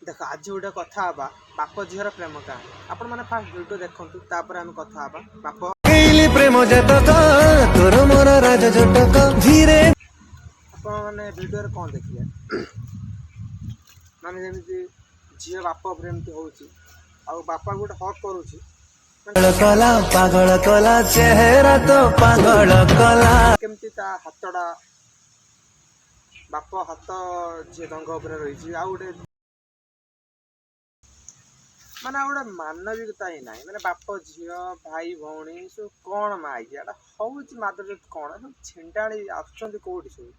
देख आज गोटे कथा हवा बाप झीर प्रेम कहानी आपण मैंने फास्ट वीडियो देखु तापर आम कथा हवा बाप प्रेम जतक तोर मोर राज जटक धीरे आपण मैंने वीडियो कौन देखिए माने जमी झी बाप प्रेम होची बापा गोटे हक करुची कला पागल कला चेहरा तो पागल कला केमती ता हाथटा बाप हाथ झी दंग उपर रही गोटे माने गोटे मानविकता ही ना मैंने बाप झी भाई भौणी सब कौन माइकिया हूँ माधुर्य कौन सब छिंटाड़ी आसुँच सब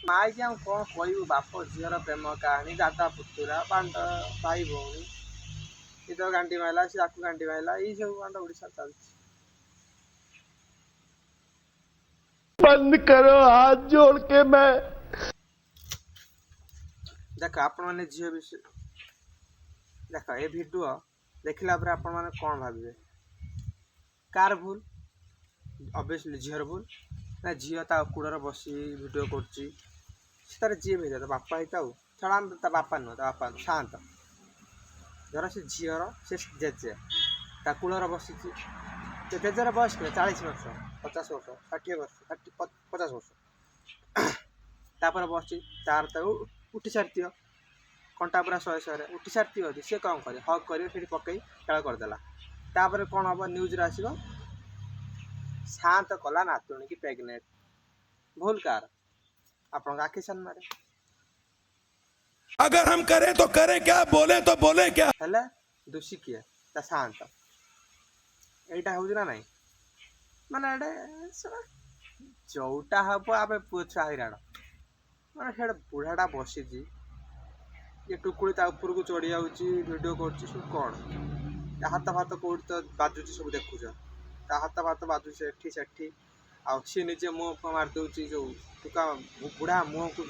माइकिया कौन कहू बाप झीर प्रेम कहानी दादा पुतुरा बांड भाई भौणी ये तो गांडी माइला सी आपको गांडी माइला ये सब बांड ओडिशा चलती। बंद करो हाथ जोड़ के मैं देख आपण मैंने झील विषय देख ये वीडियो देखला आपण मैंने कौन भावे कार भूल ऑब्वियसली झीर भूल ना झी कूड़े बसी वीडियो कर जी भी तो बापा ही छड़ा बापा नुह बापा शांत धर से झीर से जेजे कूलर बसी जेजर बयस 40 वर्ष 50 वर्ष 60 वर्ष 50 वर्ष तापर बसी तार तो उठी सारी कंटा पूरा 100 उठी सारी अच्छी सी कौन करे हक कर पकई खेल करदेला तापर कौन हम न्यूज आसो शांत कला नातुणी की प्रेग्नेंट भूल कार आप आखि सामने अगर हम करें तो करें क्या बोले तो बोले क्या हेले दोषी किए ता शांत एटा हूँ ना नाई माने जोटा हम आम पुओ छुआ हईराण मैंने से बुढ़ाटा बसी ये टुकुड़ी ऊपर को चढ़ी वीडियो कर कौन हाथ फात कौट तो बाजुची सब देखुच हाथ फात बाजुची सेठी सी निजे मुँह मारिदे जो टुका बुढ़ा मुँह को